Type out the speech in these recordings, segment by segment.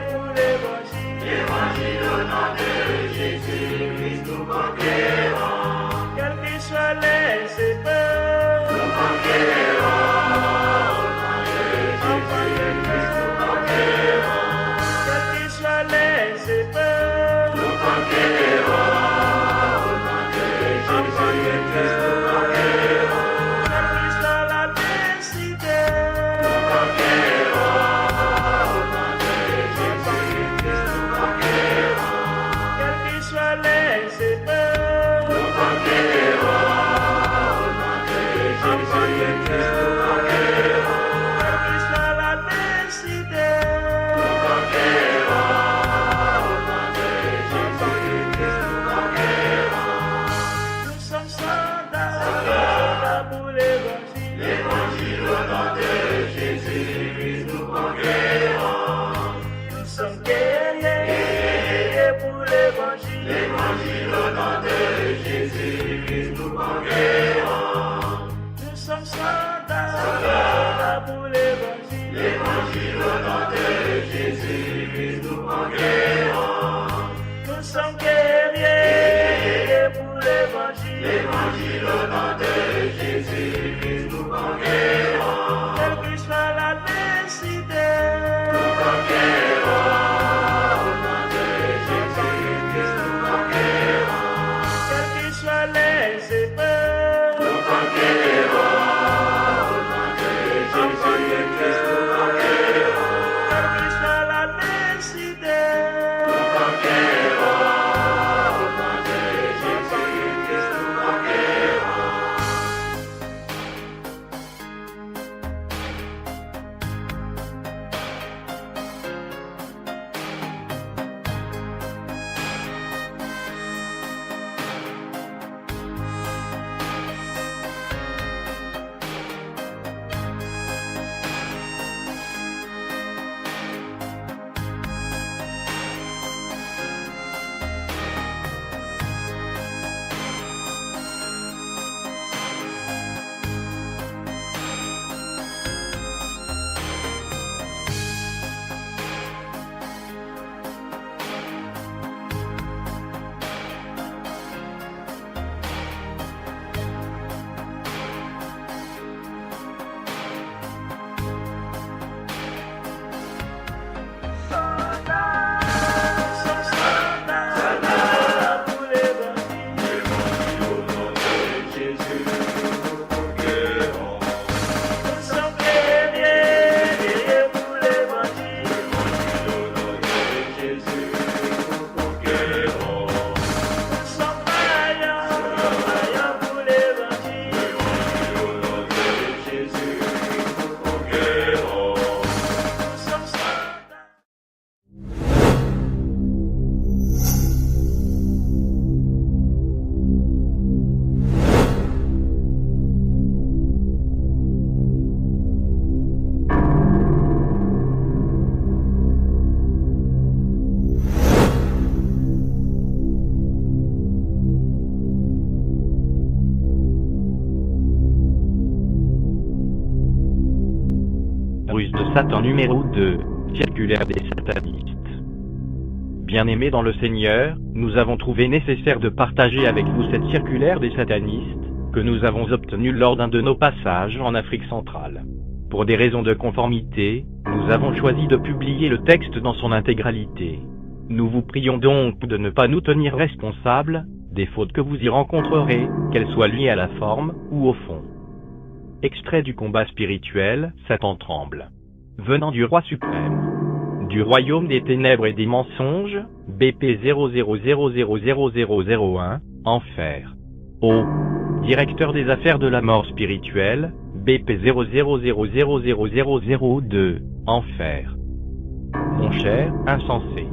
pour l'évangile. L'évangile au nom de Jésus-Christ, nous conquérons. Quels que soient les épreuves, Nous conquérons au nom de Jésus-Christ, nous conquérons. quels que soient les épreuves, Nous conquérons au nom de Jésus-Christ, nous conquérons. quelle que soit l'adversité, Nous conquérons au nom de Jésus-Christ, nous conquérons. quelles que soient les épreuves, Nous conquérons au nom de Jésus-Christ, nous conquérons. quelle que soit l'adversité, Nous conquérons au nom de Jésus-Christ, nous conquérons. nous sommes soldats pour l'évangile. L'évangile au nom de Jésus-Christ, nous conquérons. Nous sommes guerriers pour l'évangile. L'évangile au nom de Jésus-Christ, nous conquérons. Nous sommes soldats pour l'évangile. L'évangile au nom de Jésus-Christ, nous conquérons. Nous sommes guerriers pour l'évangile. L'évangile au nom de Jésus-Christ, nous conquérons. Quelle que soit l'adversité, Nous conquérons au nom de Jésus-Christ, nous conquérons. quelles que soient les épreuves, Nous conquérons au nom de Jésus-Christ, nous conquérons. quelle que soit l'adversité, Nous conquérons au nom de Jésus-Christ, nous conquérons. soldats pour l'évangile. L'évangile au nom de Jésus, nous conquérons. Nous sommes guerriers pour l'évangile. L'évangile au nom de Jésus, nous conquérons. Nous sommes vaillants pour l'évangile. L'évangile au nom de Jésus, nous conquérons. Nous sommes soldats. Ruse de Satan numéro 2, circulaire des satanistes. Bien-aimés dans le Seigneur, nous avons trouvé nécessaire de partager avec vous cette circulaire des satanistes, que nous avons obtenue lors d'un de nos passages en Afrique centrale. Pour des raisons de conformité, nous avons choisi de publier le texte dans son intégralité. Nous vous prions donc de ne pas nous tenir responsables des fautes que vous y rencontrerez, qu'elles soient liées à la forme ou au fond. Extrait du combat spirituel, Satan tremble. Venant du roi suprême, du royaume des ténèbres et des mensonges, BP 00000001, Enfer. O. Directeur des affaires de la mort spirituelle, BP 00000002, Enfer. Mon cher insensé.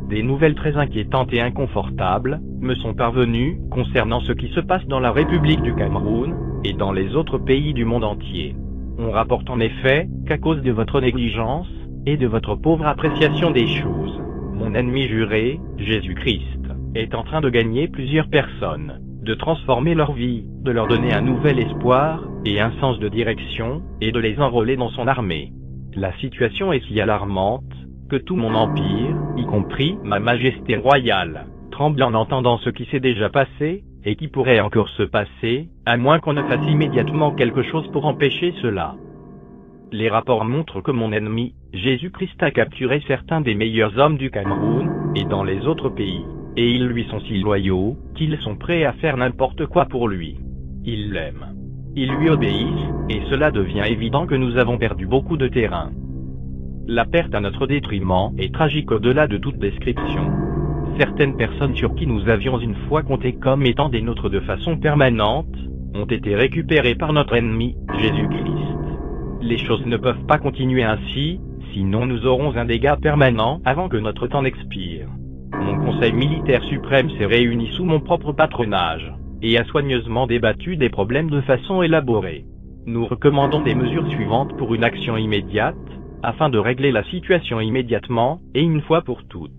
Des nouvelles très inquiétantes et inconfortables me sont parvenues concernant ce qui se passe dans la République du Cameroun et dans les autres pays du monde entier. On rapporte en effet qu'à cause de votre négligence et de votre pauvre appréciation des choses, mon ennemi juré, Jésus-Christ, est en train de gagner plusieurs personnes, de transformer leur vie, de leur donner un nouvel espoir et un sens de direction, et de les enrôler dans son armée. La situation est si alarmante que tout mon empire, y compris ma majesté royale, tremble en entendant ce qui s'est déjà passé, et qui pourrait encore se passer, à moins qu'on ne fasse immédiatement quelque chose pour empêcher cela. Les rapports montrent que mon ennemi, Jésus-Christ, a capturé certains des meilleurs hommes du Cameroun, et dans les autres pays, et ils lui sont si loyaux, qu'ils sont prêts à faire n'importe quoi pour lui. Ils l'aiment. Ils lui obéissent, et cela devient évident que nous avons perdu beaucoup de terrain. La perte à notre détriment est tragique au-delà de toute description. Certaines personnes sur qui nous avions une fois compté comme étant des nôtres de façon permanente, ont été récupérées par notre ennemi, Jésus-Christ. Les choses ne peuvent pas continuer ainsi, sinon nous aurons un dégât permanent avant que notre temps n'expire. Mon conseil militaire suprême s'est réuni sous mon propre patronage, et a soigneusement débattu des problèmes de façon élaborée. Nous recommandons des mesures suivantes pour une action immédiate, afin de régler la situation immédiatement, et une fois pour toutes.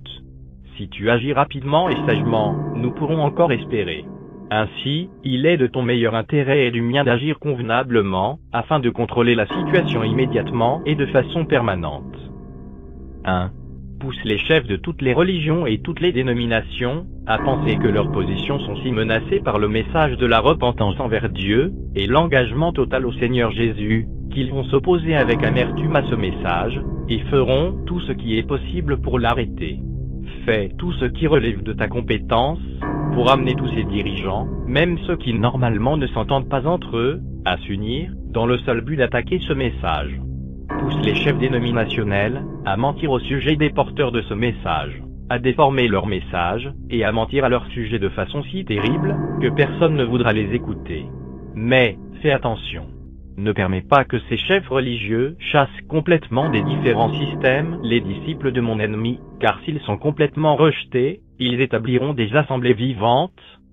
Si tu agis rapidement et sagement, nous pourrons encore espérer. Ainsi, il est de ton meilleur intérêt et du mien d'agir convenablement, afin de contrôler la situation immédiatement et de façon permanente. 1. Pousse les chefs de toutes les religions et toutes les dénominations à penser que leurs positions sont si menacées par le message de la repentance envers Dieu et l'engagement total au Seigneur Jésus, qu'ils vont s'opposer avec amertume à ce message, et feront tout ce qui est possible pour l'arrêter. Fais tout ce qui relève de ta compétence, pour amener tous ces dirigeants, même ceux qui normalement ne s'entendent pas entre eux, à s'unir, dans le seul but d'attaquer ce message. Pousse les chefs dénominationnels à mentir au sujet des porteurs de ce message, à déformer leur message, et à mentir à leur sujet de façon si terrible, que personne ne voudra les écouter. Mais, fais attention. Ne permets pas que ces chefs religieux chassent complètement des différents systèmes les disciples de mon ennemi, car s'ils sont complètement rejetés, ils établiront des assemblées vivantes,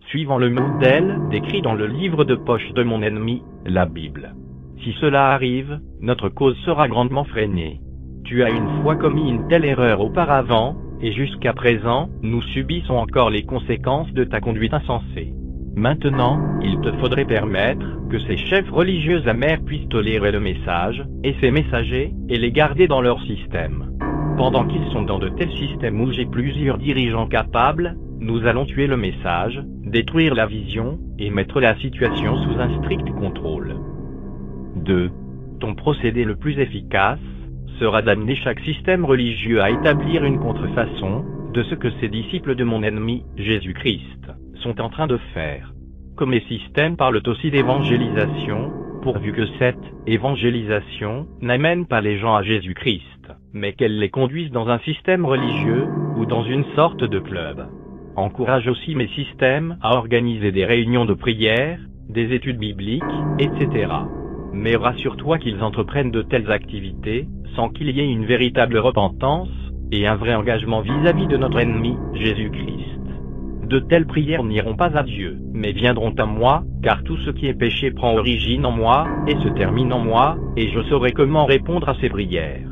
suivant le modèle décrit dans le livre de poche de mon ennemi, la Bible. Si cela arrive, notre cause sera grandement freinée. Tu as une fois commis une telle erreur auparavant, et jusqu'à présent, nous subissons encore les conséquences de ta conduite insensée. Maintenant, il te faudrait permettre que ces chefs religieux amers puissent tolérer le message, et ses messagers, et les garder dans leur système. Pendant qu'ils sont dans de tels systèmes où j'ai plusieurs dirigeants capables, nous allons tuer le message, détruire la vision, et mettre la situation sous un strict contrôle. 2. Ton procédé le plus efficace sera d'amener chaque système religieux à établir une contrefaçon de ce que ces disciples de mon ennemi, Jésus-Christ, sont en train de faire. Comme les systèmes parlent aussi d'évangélisation, pourvu que cette évangélisation n'amène pas les gens à Jésus-Christ, mais qu'elle les conduise dans un système religieux ou dans une sorte de club. Encourage aussi mes systèmes à organiser des réunions de prière, des études bibliques, etc. Mais rassure-toi qu'ils entreprennent de telles activités, sans qu'il y ait une véritable repentance, et un vrai engagement vis-à-vis de notre ennemi, Jésus-Christ. De telles prières n'iront pas à Dieu, mais viendront à moi, car tout ce qui est péché prend origine en moi, et se termine en moi, et je saurai comment répondre à ces prières.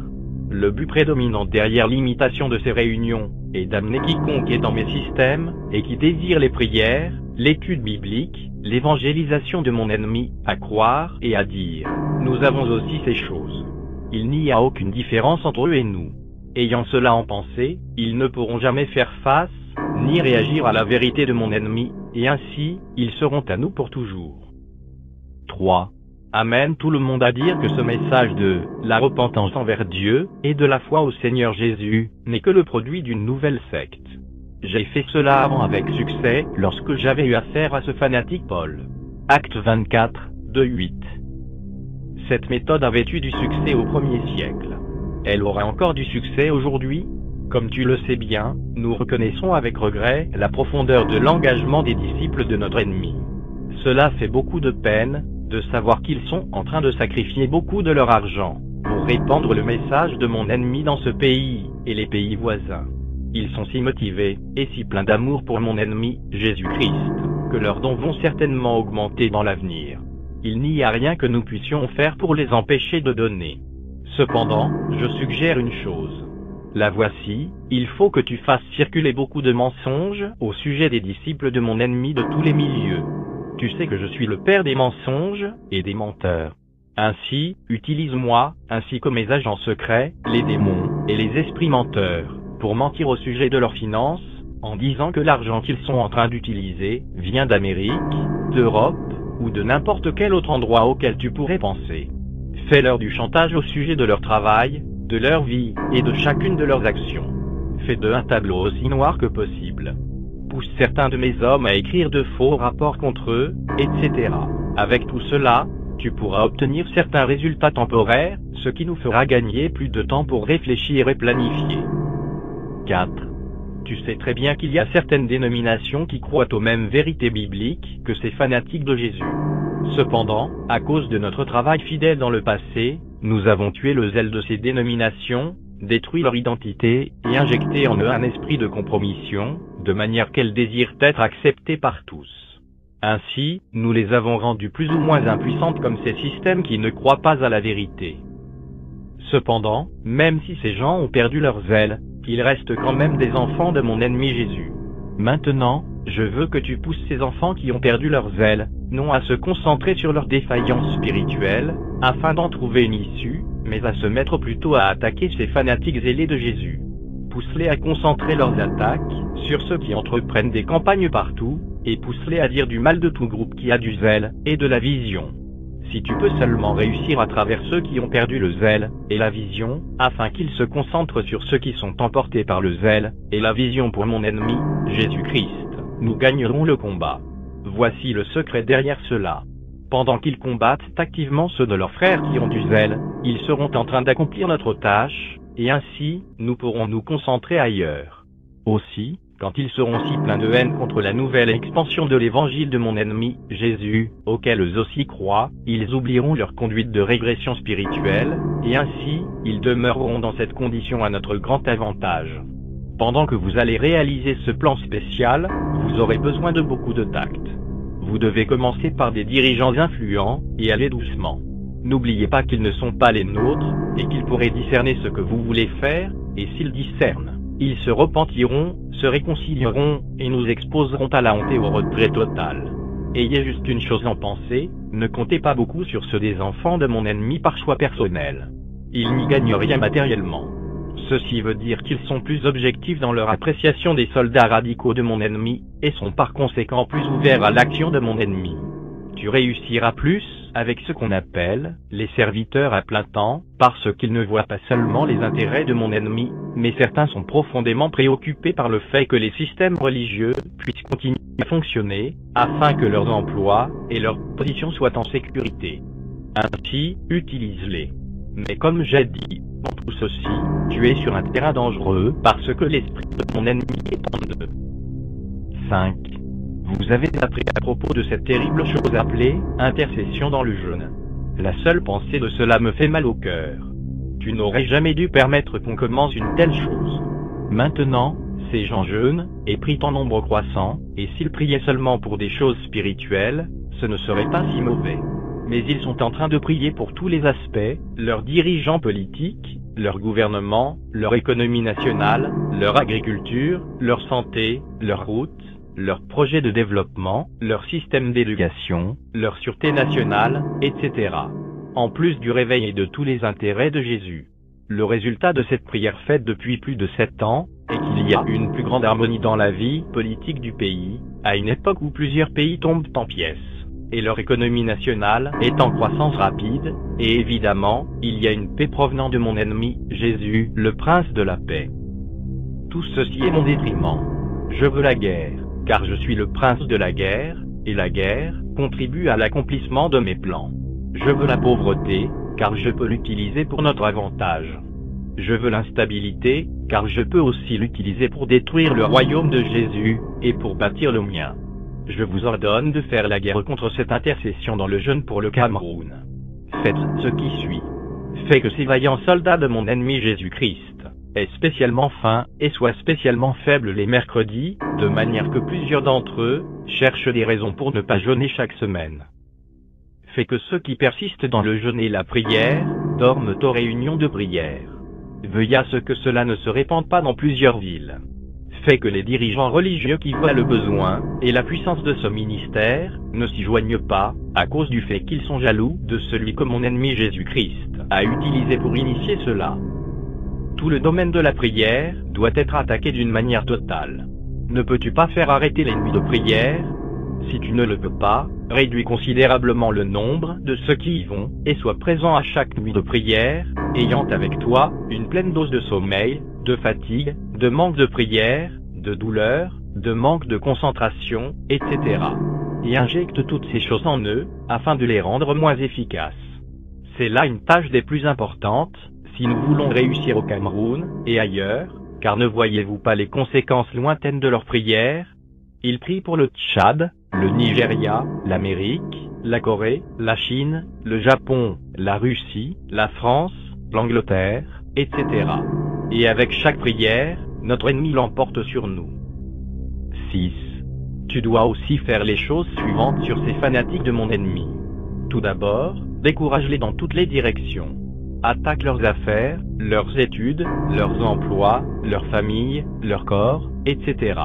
Le but prédominant derrière l'imitation de ces réunions est d'amener quiconque est dans mes systèmes, et qui désire les prières, l'étude biblique, l'évangélisation de mon ennemi, à croire et à dire. Nous avons aussi ces choses. Il n'y a aucune différence entre eux et nous. Ayant cela en pensée, ils ne pourront jamais faire face, ni réagir à la vérité de mon ennemi, et ainsi, ils seront à nous pour toujours. 3. Amène tout le monde à dire que ce message de la repentance envers Dieu et de la foi au Seigneur Jésus n'est que le produit d'une nouvelle secte. J'ai fait cela avant avec succès lorsque j'avais eu affaire à ce fanatique Paul. Acte 24, 2-8. Cette méthode avait eu du succès au 1er siècle. Elle aura encore du succès aujourd'hui. Comme tu le sais bien, nous reconnaissons avec regret la profondeur de l'engagement des disciples de notre ennemi. Cela fait beaucoup de peine de savoir qu'ils sont en train de sacrifier beaucoup de leur argent pour répandre le message de mon ennemi dans ce pays et les pays voisins. Ils sont si motivés et si pleins d'amour pour mon ennemi, Jésus-Christ, que leurs dons vont certainement augmenter dans l'avenir. Il n'y a rien que nous puissions faire pour les empêcher de donner. Cependant, je suggère une chose. La voici, il faut que tu fasses circuler beaucoup de mensonges au sujet des disciples de mon ennemi de tous les milieux. Tu sais que je suis le père des mensonges et des menteurs. Ainsi, utilise-moi, ainsi que mes agents secrets, les démons, et les esprits menteurs, pour mentir au sujet de leurs finances, en disant que l'argent qu'ils sont en train d'utiliser vient d'Amérique, d'Europe, ou de n'importe quel autre endroit auquel tu pourrais penser. Fais-leur du chantage au sujet de leur travail, de leur vie, et de chacune de leurs actions. Fais d'eux un tableau aussi noir que possible. Pousse certains de mes hommes à écrire de faux rapports contre eux, etc. Avec tout cela, tu pourras obtenir certains résultats temporaires, ce qui nous fera gagner plus de temps pour réfléchir et planifier. 4. Tu sais très bien qu'il y a certaines dénominations qui croient aux mêmes vérités bibliques que ces fanatiques de Jésus. Cependant, à cause de notre travail fidèle dans le passé, nous avons tué le zèle de ces dénominations, détruit leur identité et injecté en eux un esprit de compromission, de manière qu'elles désirent être acceptées par tous. Ainsi, nous les avons rendues plus ou moins impuissantes comme ces systèmes qui ne croient pas à la vérité. Cependant, même si ces gens ont perdu leur zèle, ils restent quand même des enfants de mon ennemi Jésus. Maintenant, je veux que tu pousses ces enfants qui ont perdu leur zèle, non à se concentrer sur leurs défaillances spirituelles, afin d'en trouver une issue, mais à se mettre plutôt à attaquer ces fanatiques zélés de Jésus. Pousse-les à concentrer leurs attaques sur ceux qui entreprennent des campagnes partout, et pousse-les à dire du mal de tout groupe qui a du zèle et de la vision. Si tu peux seulement réussir à travers ceux qui ont perdu le zèle et la vision, afin qu'ils se concentrent sur ceux qui sont emportés par le zèle et la vision pour mon ennemi, Jésus-Christ, nous gagnerons le combat. Voici le secret derrière cela. Pendant qu'ils combattent activement ceux de leurs frères qui ont du zèle, ils seront en train d'accomplir notre tâche, et ainsi, nous pourrons nous concentrer ailleurs. Aussi, quand ils seront si pleins de haine contre la nouvelle expansion de l'évangile de mon ennemi, Jésus, auquel eux aussi croient, ils oublieront leur conduite de régression spirituelle, et ainsi, ils demeureront dans cette condition à notre grand avantage. Pendant que vous allez réaliser ce plan spécial, vous aurez besoin de beaucoup de tact. Vous devez commencer par des dirigeants influents, et aller doucement. N'oubliez pas qu'ils ne sont pas les nôtres, et qu'ils pourraient discerner ce que vous voulez faire, et s'ils discernent, ils se repentiront, se réconcilieront, et nous exposeront à la honte et au retrait total. Ayez juste une chose en pensée, ne comptez pas beaucoup sur ceux des enfants de mon ennemi par choix personnel. Ils n'y gagnent rien matériellement. Ceci veut dire qu'ils sont plus objectifs dans leur appréciation des soldats radicaux de mon ennemi, et sont par conséquent plus ouverts à l'action de mon ennemi. Tu réussiras plus avec ce qu'on appelle les serviteurs à plein temps, parce qu'ils ne voient pas seulement les intérêts de mon ennemi, mais certains sont profondément préoccupés par le fait que les systèmes religieux puissent continuer à fonctionner, afin que leurs emplois et leurs positions soient en sécurité. Ainsi, utilise-les. Mais comme j'ai dit, dans tout ceci, tu es sur un terrain dangereux parce que l'esprit de mon ennemi est en eux. 5. Vous avez appris à propos de cette terrible chose appelée intercession dans le jeûne. La seule pensée de cela me fait mal au cœur. Tu n'aurais jamais dû permettre qu'on commence une telle chose. Maintenant, ces gens jeûnent et prient en nombre croissant, et s'ils priaient seulement pour des choses spirituelles, ce ne serait pas si mauvais. Mais ils sont en train de prier pour tous les aspects, leurs dirigeants politiques, leur gouvernement, leur économie nationale, leur agriculture, leur santé, leurs routes, leurs projets de développement, leur système d'éducation, leur sûreté nationale, etc. En plus du réveil et de tous les intérêts de Jésus. Le résultat de cette prière faite depuis plus de 7 ans est qu'il y a une plus grande harmonie dans la vie politique du pays, à une époque où plusieurs pays tombent en pièces, et leur économie nationale est en croissance rapide, et évidemment, il y a une paix provenant de mon ennemi, Jésus, le prince de la paix. Tout ceci est mon détriment. Je veux la guerre, car je suis le prince de la guerre, et la guerre contribue à l'accomplissement de mes plans. Je veux la pauvreté, car je peux l'utiliser pour notre avantage. Je veux l'instabilité, car je peux aussi l'utiliser pour détruire le royaume de Jésus, et pour bâtir le mien. Je vous ordonne de faire la guerre contre cette intercession dans le jeûne pour le Cameroun. Faites ce qui suit. Faites que ces vaillants soldats de mon ennemi Jésus-Christ aient spécialement faim et soient spécialement faibles les mercredis, de manière que plusieurs d'entre eux cherchent des raisons pour ne pas jeûner chaque semaine. Faites que ceux qui persistent dans le jeûne et la prière dorment aux réunions de prière. Veuillez à ce que cela ne se répande pas dans plusieurs villes. fait que les dirigeants religieux qui voient le besoin et la puissance de ce ministère ne s'y joignent pas, à cause du fait qu'ils sont jaloux de celui que mon ennemi Jésus-Christ a utilisé pour initier cela. Tout le domaine de la prière doit être attaqué d'une manière totale. Ne peux-tu pas faire arrêter les nuits de prière? Si tu ne le peux pas, réduis considérablement le nombre de ceux qui y vont, et sois présent à chaque nuit de prière, ayant avec toi une pleine dose de sommeil, de fatigue, de manque de prière, de douleur, de manque de concentration, etc. Et injecte toutes ces choses en eux, afin de les rendre moins efficaces. C'est là une tâche des plus importantes, si nous voulons réussir au Cameroun, et ailleurs, car ne voyez-vous pas les conséquences lointaines de leur prière? Ils prient pour le Tchad, le Nigeria, l'Amérique, la Corée, la Chine, le Japon, la Russie, la France, l'Angleterre, etc. Et avec chaque prière, notre ennemi l'emporte sur nous. 6. Tu dois aussi faire les choses suivantes sur ces fanatiques de mon ennemi. Tout d'abord, décourage-les dans toutes les directions. Attaque leurs affaires, leurs études, leurs emplois, leurs familles, leur corps, etc.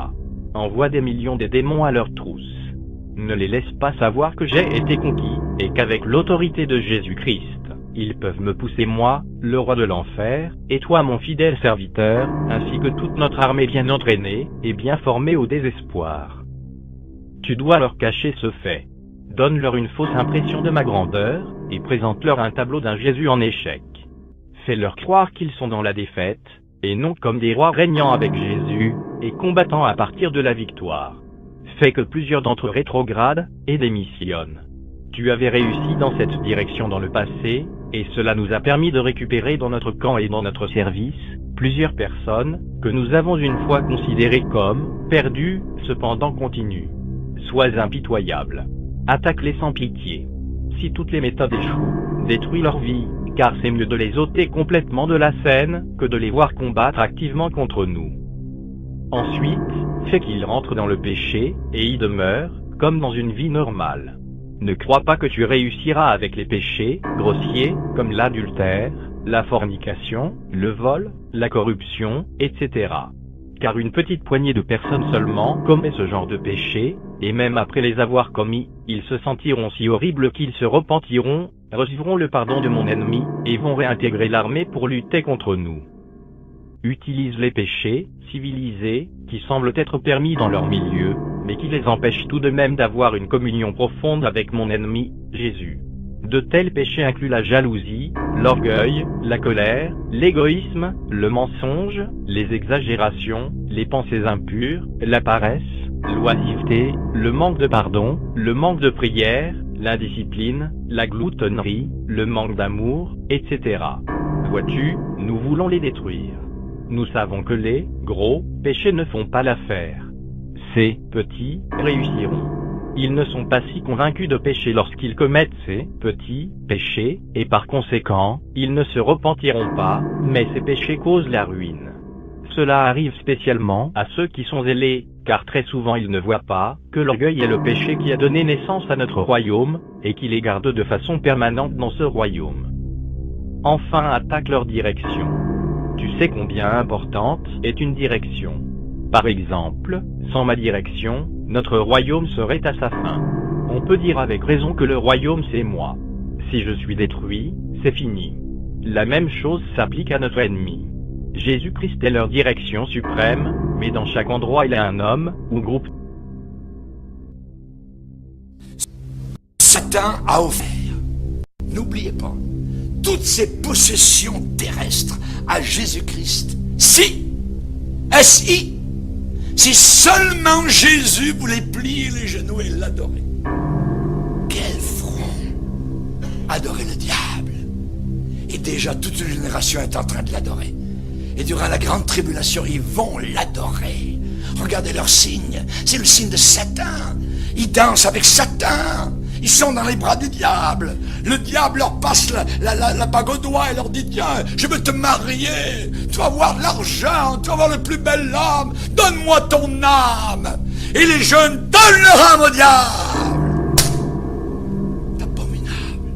Envoie des millions de démons à leur trousse. Ne les laisse pas savoir que j'ai été conquis, et qu'avec l'autorité de Jésus-Christ, ils peuvent me pousser moi, le roi de l'enfer, et toi mon fidèle serviteur, ainsi que toute notre armée bien entraînée, et bien formée au désespoir. Tu dois leur cacher ce fait. Donne-leur une fausse impression de ma grandeur, et présente-leur un tableau d'un Jésus en échec. Fais-leur croire qu'ils sont dans la défaite, et non comme des rois régnant avec Jésus, et combattant à partir de la victoire. Fais que plusieurs d'entre eux rétrogradent, et démissionnent. Tu avais réussi dans cette direction dans le passé, et cela nous a permis de récupérer dans notre camp et dans notre service, plusieurs personnes, que nous avons une fois considérées comme perdues, cependant continues. Sois impitoyable. Attaque-les sans pitié. Si toutes les méthodes échouent, détruis leur vie, car c'est mieux de les ôter complètement de la scène, que de les voir combattre activement contre nous. Ensuite, fais qu'ils rentrent dans le péché, et y demeurent, comme dans une vie normale. Ne crois pas que tu réussiras avec les péchés grossiers, comme l'adultère, la fornication, le vol, la corruption, etc. Car une petite poignée de personnes seulement commet ce genre de péché, et même après les avoir commis, ils se sentiront si horribles qu'ils se repentiront, recevront le pardon de mon ennemi, et vont réintégrer l'armée pour lutter contre nous. Utilise les péchés civilisés, qui semblent être permis dans leur milieu, mais qui les empêchent tout de même d'avoir une communion profonde avec mon ennemi, Jésus. De tels péchés incluent la jalousie, l'orgueil, la colère, l'égoïsme, le mensonge, les exagérations, les pensées impures, la paresse, l'oisiveté, le manque de pardon, le manque de prière, l'indiscipline, la gloutonnerie, le manque d'amour, etc. Vois-tu, nous voulons les détruire. Nous savons que les gros péchés ne font pas l'affaire. Ces petits réussiront. Ils ne sont pas si convaincus de pécher lorsqu'ils commettent ces petits péchés, et par conséquent, ils ne se repentiront pas, mais ces péchés causent la ruine. Cela arrive spécialement à ceux qui sont zélés, car très souvent ils ne voient pas que l'orgueil est le péché qui a donné naissance à notre royaume, et qui les garde de façon permanente dans ce royaume. Enfin, attaque leur direction. Tu sais combien importante est une direction. Par exemple, sans ma direction, notre royaume serait à sa fin. On peut dire avec raison que le royaume c'est moi. Si je suis détruit, c'est fini. La même chose s'applique à notre ennemi. Jésus-Christ est leur direction suprême, mais dans chaque endroit il y a un homme, ou groupe. Satan a offert, n'oubliez pas, toutes ces possessions terrestres à Jésus-Christ. Si, S-I, si seulement Jésus voulait plier les genoux et l'adorer. Quel front! Adorer le diable. Et déjà toute une génération est en train de l'adorer. Et durant la grande tribulation, ils vont l'adorer. Regardez leur signe. C'est le signe de Satan. Ils dansent avec Satan. Ils sont dans les bras du diable. Le diable leur passe la bague au doigt et leur dit: tiens, je veux te marier. Tu vas avoir de l'argent. Tu vas avoir le plus bel homme. Donne-moi ton âme. Et les jeunes donnent leur âme au diable. C'est abominable.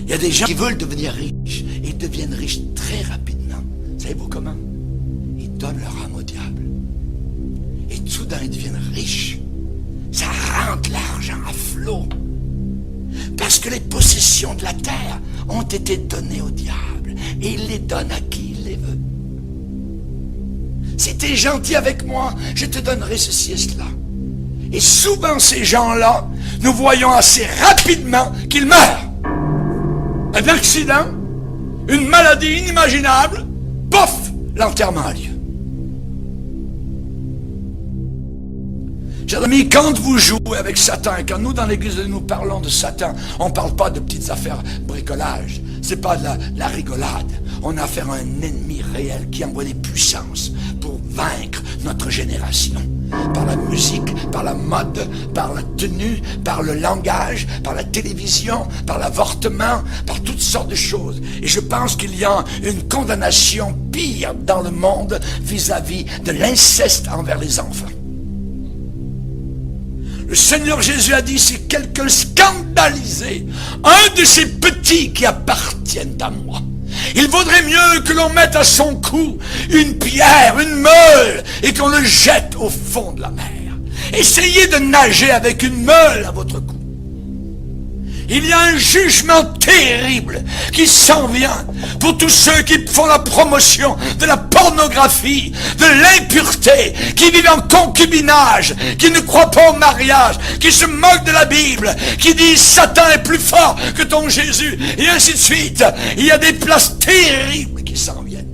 Il y a des gens qui veulent devenir riches et ils deviennent riches très rapidement. Savez-vous comment? Ils donnent leur âme au diable. Et soudain, ils deviennent riches. Ça rentre l'argent à flot. Parce que les possessions de la terre ont été données au diable. Et il les donne à qui il les veut. Si tu es gentil avec moi, je te donnerai ceci et cela. Et souvent, ces gens-là, nous voyons assez rapidement qu'ils meurent. Un accident, une maladie inimaginable, pof, l'enterrement a lieu. Chers amis, quand vous jouez avec Satan, et quand nous dans l'église nous parlons de Satan, on ne parle pas de petites affaires bricolage. C'est pas de la rigolade. On a affaire à un ennemi réel qui envoie des puissances pour vaincre notre génération. Par la musique, par la mode, par la tenue, par le langage, par la télévision, par l'avortement, par toutes sortes de choses. Et je pense qu'il y a une condamnation pire dans le monde vis-à-vis de l'inceste envers les enfants. Le Seigneur Jésus a dit, si quelqu'un scandalisait un de ces petits qui appartiennent à moi, il vaudrait mieux que l'on mette à son cou une pierre, une meule, et qu'on le jette au fond de la mer. Essayez de nager avec une meule à votre cou. Il y a un jugement terrible qui s'en vient pour tous ceux qui font la promotion de la pornographie, de l'impureté, qui vivent en concubinage, qui ne croient pas au mariage, qui se moquent de la Bible, qui disent Satan est plus fort que ton Jésus, et ainsi de suite. Il y a des places terribles qui s'en viennent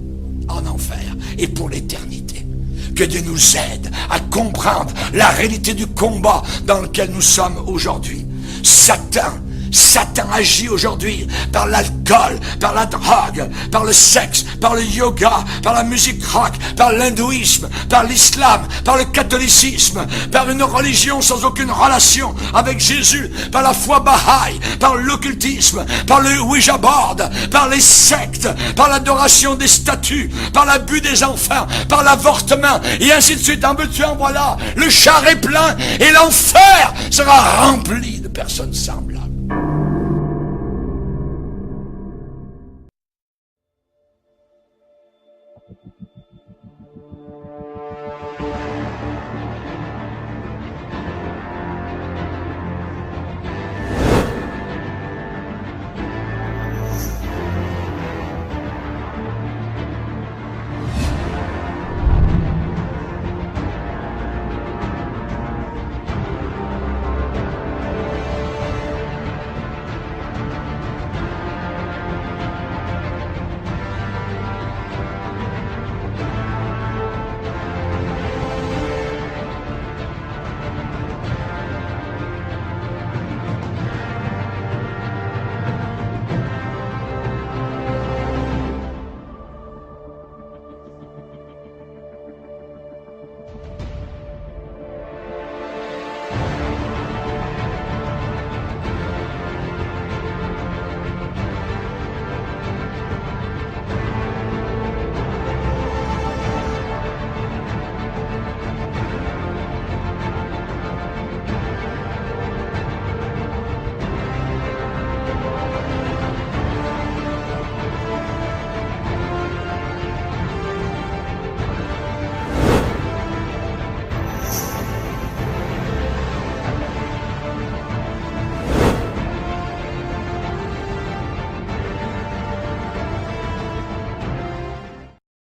en enfer et pour l'éternité. Que Dieu nous aide à comprendre la réalité du combat dans lequel nous sommes aujourd'hui. Satan agit aujourd'hui par l'alcool, par la drogue, par le sexe, par le yoga, par la musique rock, par l'hindouisme, par l'islam, par le catholicisme, par une religion sans aucune relation avec Jésus, par la foi Baha'i, par l'occultisme, par le Ouija board, par les sectes, par l'adoration des statues, par l'abus des enfants, par l'avortement, et ainsi de suite. En veux-tu, en voilà, le char est plein et l'enfer sera rempli de personnes semblables.